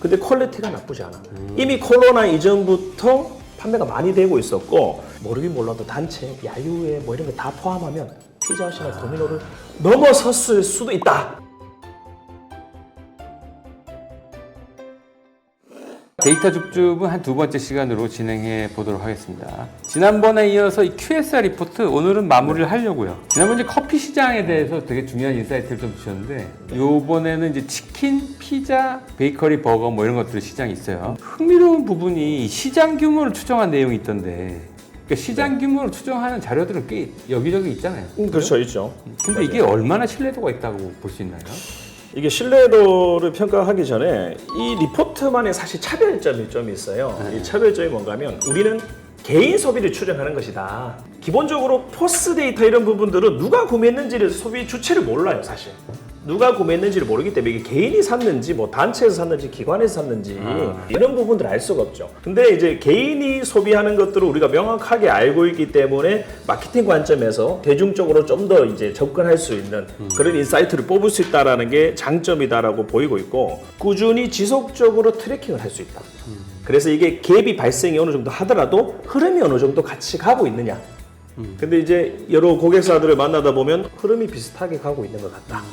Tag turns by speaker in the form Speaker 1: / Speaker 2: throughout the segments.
Speaker 1: 근데 퀄리티가 나쁘지 않아. 이미 코로나 이전부터 판매가 많이 되고 있었고 모르긴 몰라도 단체, 야유회 뭐 이런 거 다 포함하면 피자헛이나 도미노를 넘어섰을 수도 있다.
Speaker 2: 데이터 줍줍은 한 두 번째 시간으로 진행해 보도록 하겠습니다. 지난번에 이어서 이 QSR 리포트 오늘은 마무리를 하려고요. 지난번에 커피 시장에 대해서 되게 중요한 인사이트를 좀 주셨는데 요번에는 이제 치킨, 피자, 베이커리, 버거 뭐 이런 것들 시장이 있어요. 흥미로운 부분이 시장 규모를 추정한 내용이 있던데 그러니까 시장 규모를 추정하는 자료들은 꽤 여기저기 있잖아요.
Speaker 1: 그렇죠, 있죠.
Speaker 2: 근데
Speaker 1: 맞아요.
Speaker 2: 이게 얼마나 신뢰도가 있다고 볼 수 있나요?
Speaker 1: 이게 신뢰도를 평가하기 전에 이 리포트만의 사실 차별점이 좀 있어요. 이 차별점이 뭔가 하면 우리는 개인 소비를 추정하는 것이다. 기본적으로 포스 데이터 이런 부분들은 누가 구매했는지를 소비 주체를 몰라요, 사실. 누가 구매했는지를 모르기 때문에 이게 개인이 샀는지 뭐 단체에서 샀는지 기관에서 샀는지 이런 부분들을 알 수가 없죠. 근데 이제 개인이 소비하는 것들을 우리가 명확하게 알고 있기 때문에 마케팅 관점에서 대중적으로 좀 더 이제 접근할 수 있는 그런 인사이트를 뽑을 수 있다라는 게 장점이다라고 보이고 있고 꾸준히 지속적으로 트래킹을 할 수 있다. 그래서 이게 갭이 발생이 어느 정도 하더라도 흐름이 어느 정도 같이 가고 있느냐. 근데 이제 여러 고객사들을 만나다 보면 흐름이 비슷하게 가고 있는 것 같다.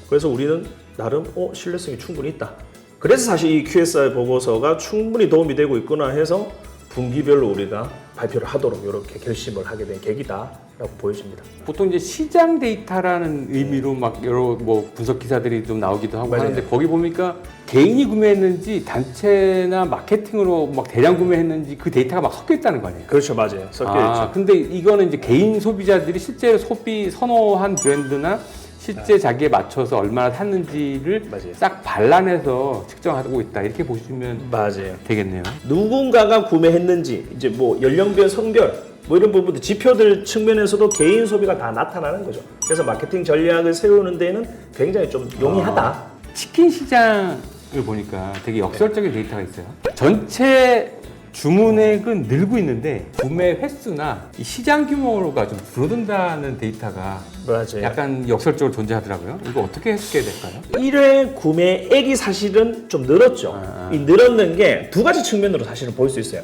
Speaker 1: 그래서 우리는 나름 신뢰성이 충분히 있다. 그래서 사실 이 QSR 보고서가 충분히 도움이 되고 있구나 해서 분기별로 우리가 발표를 하도록 이렇게 결심을 하게 된 계기다라고 보여집니다.
Speaker 2: 보통 이제 시장 데이터라는 의미로 막 여러 뭐 분석 기사들이 좀 나오기도 하고
Speaker 1: 맞아요.
Speaker 2: 하는데 거기 보니까 개인이 구매했는지 단체나 마케팅으로 막 대량 구매했는지 그 데이터가 막 섞여 있다는 거 아니에요?
Speaker 1: 그렇죠, 맞아요. 섞여 있죠.
Speaker 2: 근데 이거는 이제 개인 소비자들이 실제로 소비 선호한 브랜드나 실제 자기에 맞춰서 얼마나 샀는지를
Speaker 1: 맞아요.
Speaker 2: 싹 발라내서 측정하고 있다 이렇게 보시면
Speaker 1: 맞아요.
Speaker 2: 되겠네요.
Speaker 1: 누군가가 구매했는지 이제 뭐 연령별, 성별 뭐 이런 부분들 지표들 측면에서도 개인 소비가 다 나타나는 거죠. 그래서 마케팅 전략을 세우는 데는 굉장히 좀 용이하다.
Speaker 2: 치킨 시장을 보니까 되게 역설적인 데이터가 있어요. 전체 주문액은 늘고 있는데 구매 횟수나 이 시장 규모가 좀 줄어든다는 데이터가
Speaker 1: 맞아요.
Speaker 2: 약간 역설적으로 존재하더라고요. 이거 어떻게 해석해야 될까요?
Speaker 1: 1회 구매액이 사실은 좀 늘었죠. 이 늘었는 게 두 가지 측면으로 사실은 볼 수 있어요.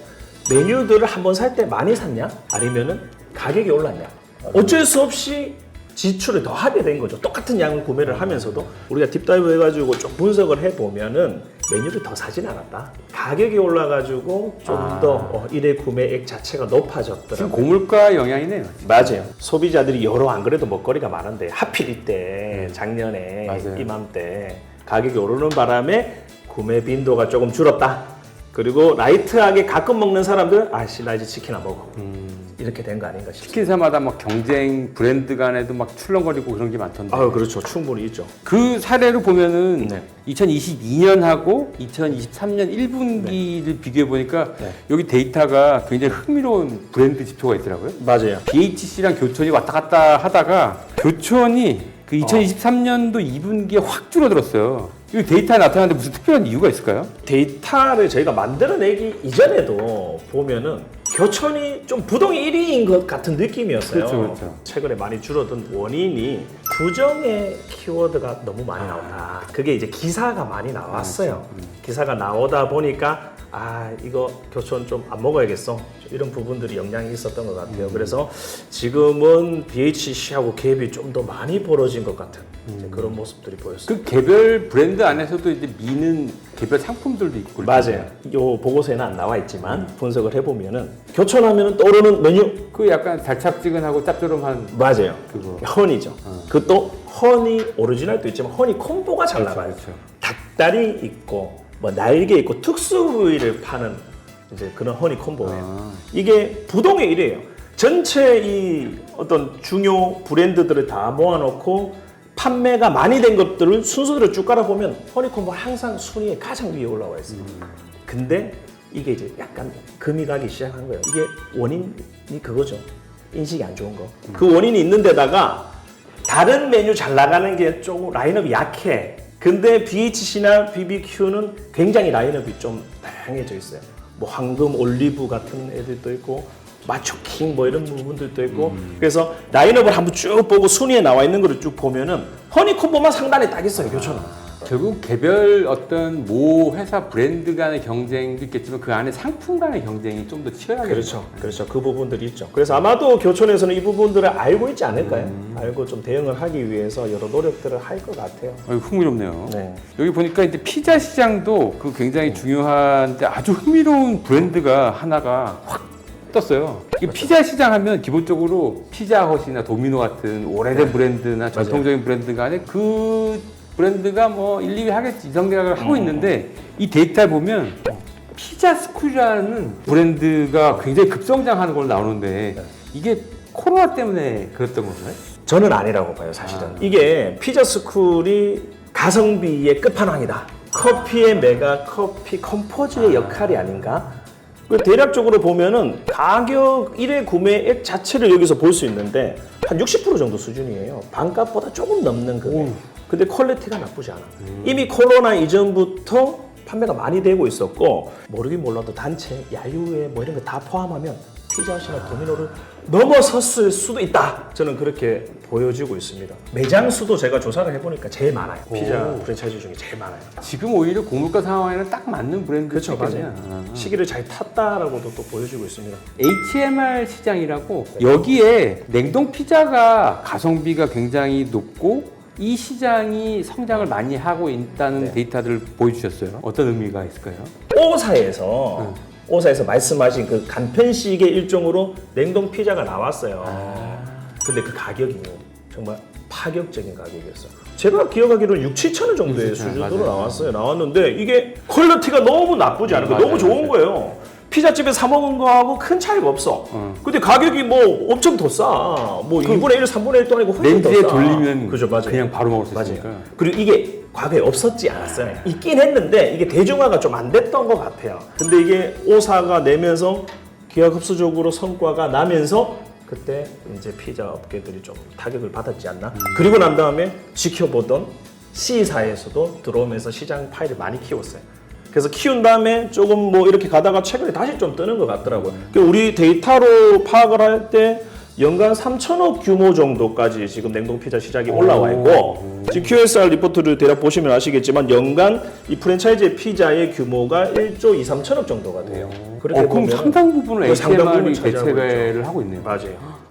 Speaker 1: 메뉴들을 한번 살 때 많이 샀냐? 아니면은 가격이 올랐냐? 어쩔 수 없이 지출을 더 하게 된 거죠. 똑같은 양을 구매를 하면서도 우리가 딥다이브 해가지고 좀 분석을 해보면은 메뉴를 더 사진 않았다. 가격이 올라가지고 좀 더 1회 구매액 자체가
Speaker 2: 지금
Speaker 1: 높아졌더라고요.
Speaker 2: 고물가 영향이네요.
Speaker 1: 맞아요. 소비자들이 여러 안 그래도 먹거리가 많은데 하필 이때 작년에
Speaker 2: 맞아요.
Speaker 1: 이맘때 가격이 오르는 바람에 구매 빈도가 조금 줄었다. 그리고 라이트하게 가끔 먹는 사람들 아씨 나 이제 치킨 안 먹어. 이렇게 된 거 아닌가 싶습니다.
Speaker 2: 치킨사마다 막 경쟁 브랜드 간에도 막 출렁거리고 그런 게 많던데.
Speaker 1: 그렇죠. 충분히 있죠.
Speaker 2: 그 사례로 보면은
Speaker 1: 네.
Speaker 2: 2022년하고 2023년 1분기를 비교해 보니까
Speaker 1: 네.
Speaker 2: 여기 데이터가 굉장히 흥미로운 브랜드 지표가 있더라고요.
Speaker 1: 맞아요.
Speaker 2: BHC랑 교촌이 왔다 갔다 하다가 교촌이 그 2023년도 2분기에 확 줄어들었어요. 이 데이터에 나타나는데 무슨 특별한 이유가 있을까요?
Speaker 1: 데이터를 저희가 만들어내기 이전에도 보면은 교촌이 좀 부동의 1위인 것 같은 느낌이었어요.
Speaker 2: 그렇죠, 그렇죠.
Speaker 1: 최근에 많이 줄어든 원인이 부정의 키워드가 너무 많이 나온다. 그게 이제 기사가 많이 나왔어요. 기사가 나오다 보니까 이거 교촌 좀 안 먹어야겠어. 이런 부분들이 영향이 있었던 것 같아요. 그래서 지금은 BHC하고 갭이 좀 더 많이 벌어진 것 같은 이제 그런 모습들이 보였어요.
Speaker 2: 그 개별 브랜드 안에서도 이제 미는 개별 상품들도 있고
Speaker 1: 맞아요. 요 보고서에는 안 나와 있지만 분석을 해보면은 교촌하면 떠오르는 메뉴
Speaker 2: 그 약간 달짝지근하고 짭조름한
Speaker 1: 맞아요.
Speaker 2: 그거.
Speaker 1: 허니죠. 그것도 허니 오리지널도 있지만 허니 콤보가 잘 나가요.
Speaker 2: 그렇죠.
Speaker 1: 닭다리 있고 뭐 날개 있고 특수 부위를 파는 이제 그런 허니 콤보예요. 이게 부동의 1위예요. 전체 이 어떤 중요 브랜드들을 다 모아놓고 판매가 많이 된 것들을 순서대로 쭉 깔아보면 허니 콤보 항상 순위에 가장 위에 올라와 있어요. 근데 이게 이제 약간 금이 가기 시작한 거예요. 이게 원인이 그거죠. 인식이 안 좋은 거. 그 원인이 있는 데다가 다른 메뉴 잘 나가는 게 조금 라인업이 약해. 근데 BHC나 BBQ는 굉장히 라인업이 좀 다양해져 있어요. 뭐 황금 올리브 같은 애들도 있고 마초킹 뭐 이런 부분들도 있고 그래서 라인업을 한번 쭉 보고 순위에 나와 있는 거를 쭉 보면은 허니 콤보만 상단에 딱 있어요. 교촌은
Speaker 2: 결국 개별 어떤 모 회사 브랜드 간의 경쟁도 있겠지만 그 안에 상품 간의 경쟁이 좀 더 치열하게
Speaker 1: 그렇죠. 그 부분들이 있죠. 그래서 아마도 교촌에서는 이 부분들을 알고 있지 않을까요? 알고 좀 대응을 하기 위해서 여러 노력들을 할 것 같아요.
Speaker 2: 흥미롭네요.
Speaker 1: 네.
Speaker 2: 여기 보니까 이제 피자 시장도 그 굉장히 중요한데 아주 흥미로운 브랜드가 하나가 확 떴어요. 이 피자 시장 하면 기본적으로 피자헛이나 도미노 같은 오래된 브랜드나 전통적인 브랜드 간에 그 브랜드가 뭐 1, 2위 하겠지 이런 생각을 하고 있는데 이 데이터를 보면 피자 스쿨이라는 브랜드가 굉장히 급성장하는 걸로 나오는데 이게 코로나 때문에 그랬던 건가요?
Speaker 1: 저는 아니라고 봐요, 사실은. 이게 피자 스쿨이 가성비의 끝판왕이다. 커피의 메가 커피 컴포즈의 역할이 아닌가? 대략적으로 보면은 가격 1회 구매액 자체를 여기서 볼 수 있는데 한 60% 정도 수준이에요. 반값보다 조금 넘는 금액. 근데 퀄리티가 나쁘지 않아. 이미 코로나 이전부터 판매가 많이 되고 있었고 모르긴 몰라도 단체, 야유회 뭐 이런 거 다 포함하면 피자헛이나 도미노를 넘어섰을 수도 있다. 저는 그렇게 보여지고 있습니다. 매장 수도 제가 조사를 해보니까 제일 많아요. 피자 프랜차이즈 중에 제일 많아요.
Speaker 2: 지금 오히려 고물가 상황에는 딱 맞는 브랜드.
Speaker 1: 그렇죠, 맞아요. 시기를 잘 탔다라고도 또 보여지고 있습니다.
Speaker 2: HMR 시장이라고 여기에 냉동 피자가 가성비가 굉장히 높고 이 시장이 성장을 많이 하고 있다는 데이터들을 보여주셨어요. 어떤 의미가 있을까요?
Speaker 1: 오사에서 말씀하신 그 간편식의 일종으로 냉동 피자가 나왔어요. 근데 그 가격이 정말 파격적인 가격이었어요. 제가 기억하기로는 6, 7천 원 정도의 수준으로 나왔는데 이게 퀄리티가 너무 나쁘지 않은 거 너무 좋은 거예요. 피자집에 사 먹은 거하고 큰 차이가 없어. 근데 가격이 뭐 엄청 더 싸. 뭐 2분의 1, 3분의 1도 아니고 훨씬 더 싸.
Speaker 2: 렌즈에 돌리면
Speaker 1: 그죠, 맞아요.
Speaker 2: 그냥 바로 먹을 수 있으니까.
Speaker 1: 그리고 이게 과거에 없었지 않았어요. 있긴 했는데 이게 대중화가 좀 안 됐던 것 같아요. 근데 이게 오사가 내면서 기하급수적으로 성과가 나면서 그때 이제 피자 업계들이 좀 타격을 받았지 않나. 그리고 난 다음에 지켜보던 C사에서도 들어오면서 시장 파일을 많이 키웠어요. 그래서 키운 다음에 조금 뭐 이렇게 가다가 최근에 다시 좀 뜨는 것 같더라고요. 우리 데이터로 파악을 할 때 연간 3천억 규모 정도까지 지금 냉동 피자 시장이 올라와 있고 지금 QSR 리포트를 대략 보시면 아시겠지만 연간 이 프랜차이즈 피자의 규모가 1조 2, 3천억 정도가 돼요. 그렇게
Speaker 2: 그럼
Speaker 1: 보면
Speaker 2: 상당 부분을 HMR이
Speaker 1: 차지하고
Speaker 2: 대체를 하고 있네요.
Speaker 1: 맞아요.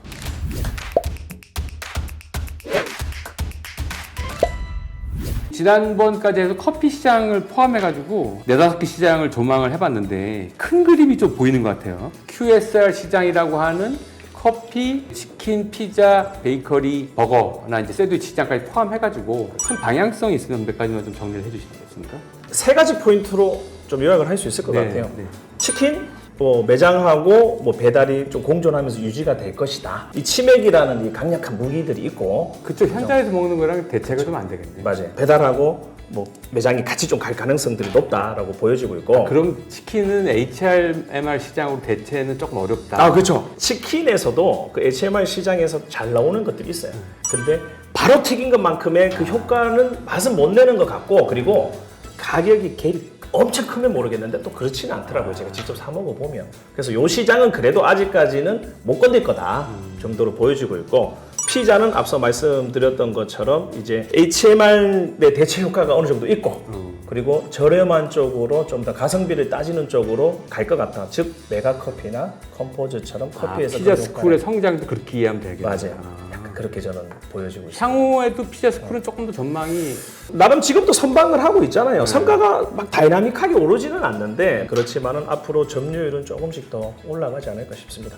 Speaker 2: 지난번까지 해서 커피 시장을 포함해가지고 4-5개 시장을 조망을 해봤는데 큰 그림이 좀 보이는 것 같아요. QSR 시장이라고 하는 커피, 치킨, 피자, 베이커리, 버거나 이제 샌드위치 시장까지 포함해가지고 큰 방향성이 있으면 몇 가지만 좀 정리를 해주시겠습니까?
Speaker 1: 3가지 포인트로 좀 요약을 할 수 있을 것 같아요.
Speaker 2: 네.
Speaker 1: 치킨, 뭐 매장하고 뭐 배달이 좀 공존하면서 유지가 될 것이다. 이 치맥이라는 이 강력한 무기들이 있고
Speaker 2: 그쪽 현장에서 먹는 거랑 대체가 좀 안 되겠네요.
Speaker 1: 맞아요. 배달하고 뭐 매장이 같이 좀 갈 가능성들이 높다라고 보여지고 있고.
Speaker 2: 그럼 치킨은 HMR 시장으로 대체는 조금 어렵다.
Speaker 1: 그렇죠. 치킨에서도 그 HMR 시장에서 잘 나오는 것들이 있어요. 근데 바로 튀긴 것만큼의 그 효과는 맛은 못 내는 것 같고 그리고 가격이 갭이 엄청 크면 모르겠는데 또 그렇지는 않더라고요. 제가 직접 사 먹어보면. 그래서 이 시장은 그래도 아직까지는 못 건들 거다 정도로 보여지고 있고 피자는 앞서 말씀드렸던 것처럼 이제 HMR의 대체 효과가 어느 정도 있고 그리고 저렴한 쪽으로 좀 더 가성비를 따지는 쪽으로 갈 것 같다. 즉 메가커피나 컴포즈처럼 커피에서
Speaker 2: 피자 스쿨의 성장도 그렇게 이해하면 되겠네요.
Speaker 1: 맞아요. 약간 그렇게 저는 보여지고 있습니다.
Speaker 2: 향후에도 피자 스쿨은 조금 더 전망이
Speaker 1: 나름 지금도 선방을 하고 있잖아요. 성과가 막 다이나믹하게 오르지는 않는데 그렇지만은 앞으로 점유율은 조금씩 더 올라가지 않을까 싶습니다.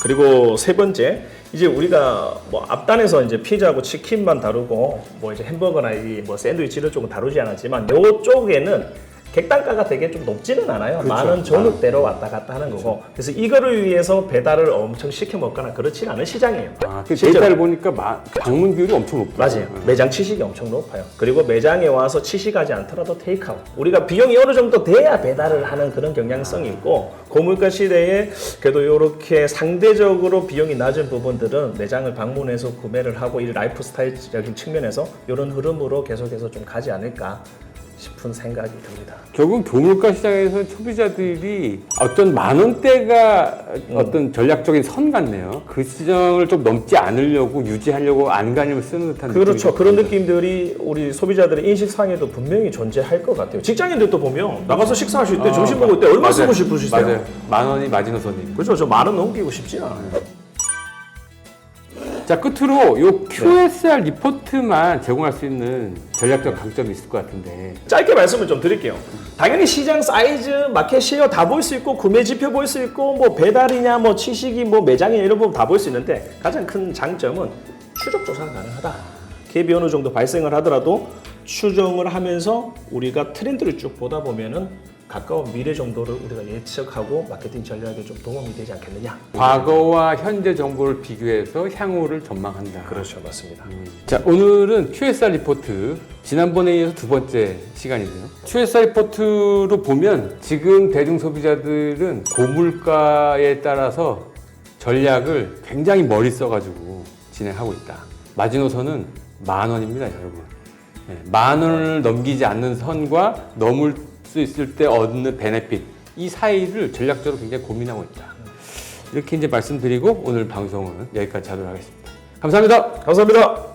Speaker 1: 그리고 세 번째, 이제 우리가 뭐 앞단에서 이제 피자하고 치킨만 다루고 뭐 이제 햄버거나 이 뭐 샌드위치 이런 쪽은 다루지 않았지만 요쪽에는 객단가가 되게 좀 높지는 않아요.
Speaker 2: 그렇죠.
Speaker 1: 많은 전육대로 왔다 갔다 하는 거고. 그래서 이거를 위해서 배달을 엄청 시켜 먹거나 그렇지는 않은 시장이에요.
Speaker 2: 그 데이터를 보니까 방문 비율이 엄청 높더라고요.
Speaker 1: 맞아요. 매장 치식이 엄청 높아요. 그리고 매장에 와서 치식하지 않더라도 테이크아웃. 우리가 비용이 어느 정도 돼야 배달을 하는 그런 경향성이 있고 고물가 시대에 그래도 이렇게 상대적으로 비용이 낮은 부분들은 매장을 방문해서 구매를 하고 이 라이프 스타일적인 측면에서 이런 흐름으로 계속해서 좀 가지 않을까. 싶은 생각이 듭니다.
Speaker 2: 결국은 교물가 시장에서 소비자들이 어떤 만 원대가 어떤 전략적인 선 같네요. 그 시장을 좀 넘지 않으려고 유지하려고 안간힘을 쓰는 듯한
Speaker 1: 그렇죠.
Speaker 2: 느낌이
Speaker 1: 그런
Speaker 2: 듭니다.
Speaker 1: 느낌들이 우리 소비자들의 인식상에도 분명히 존재할 것 같아요. 직장인들도 보면 나가서 식사하실 때 점심 먹을 때 얼마
Speaker 2: 맞아요.
Speaker 1: 쓰고 싶으시세요?
Speaker 2: 맞아요. 만 원이 마지노선이에요.
Speaker 1: 그렇죠. 저 10,000원 넘기고 싶지 않아요.
Speaker 2: 자, 끝으로 요 QSR 리포트만 제공할 수 있는 전략적 강점이 있을 것 같은데
Speaker 1: 짧게 말씀을 좀 드릴게요. 당연히 시장 사이즈, 마켓 시어 다 볼 수 있고 구매 지표 볼 수 있고 뭐 배달이냐 뭐 취식이 뭐 매장이냐 이런 부분 다 볼 수 있는데 가장 큰 장점은 추적 조사가 가능하다. 갭이 어느 정도 발생을 하더라도 추정을 하면서 우리가 트렌드를 쭉 보다 보면은 가까운 미래 정도를 우리가 예측하고 마케팅 전략에 좀 도움이 되지 않겠느냐.
Speaker 2: 과거와 현재 정보를 비교해서 향후를 전망한다.
Speaker 1: 그렇죠, 맞습니다.
Speaker 2: 자, 오늘은 QSR 리포트 지난번에 이어서 두 번째 시간이네요. QSR 리포트로 보면 지금 대중 소비자들은 고물가에 따라서 전략을 굉장히 멀리 써가지고 진행하고 있다. 마지노선은 10,000원입니다, 여러분. 네, 10,000원을 넘기지 않는 선과 넘을 수 있을 때 얻는 베네핏, 이 사이를 전략적으로 굉장히 고민하고 있다. 이렇게 이제 말씀드리고 오늘 방송은 여기까지 하도록 하겠습니다. 감사합니다.
Speaker 1: 감사합니다.